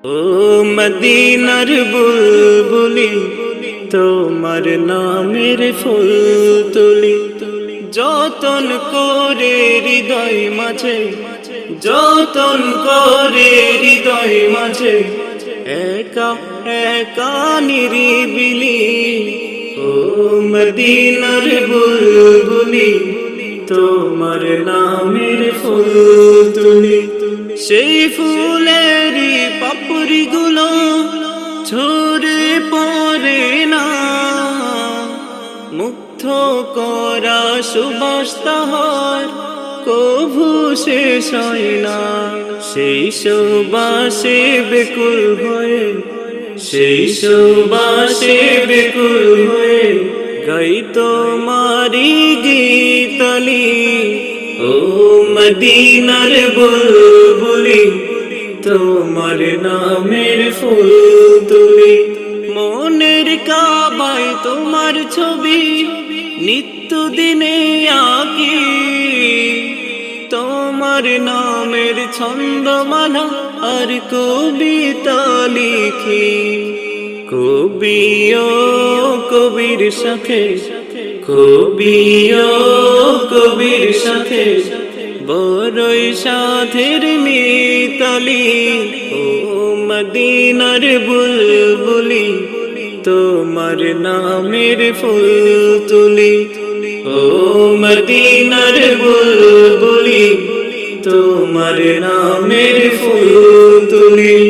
ও মদিনার বুলবুলি, তোমার নামের ফুল তুলি, যতন করে হৃদয় মাঝে, যতন করে হৃদয় মাঝে, একা একা নিরিবিলি। ও মদিনার বুলবুলি, তোমার নামের ফুল তুলি, সেই ফুলেরই পাপড়ি গুলো ঝরে পড়ে না, মুগ্ধ করা সুবাস তাহার কভু শেষ হয় না। সেই সুবাসে বেকুল হয়ে, সেই সুবাসে বেকুল হয়ে গাই তোমারি গীতালি। ও মদিনার বুলবুলি, তোমার নামের ফুল তুলি, মনের কাবায় তোমার ছবি নিত্য দিনে আঁকি, তোমার নামের ছন্দমালা আর কবিতা লিখি। কবি ও কবির সাথে, কবি ও কবির সাথে বড়ই সাধের মিতালি। ও মদিনার বুলবুলি, তোমার নামের ফুল তুলি, ও মদিনার বুলবুলি, তোমার নামের ফুল তুলি।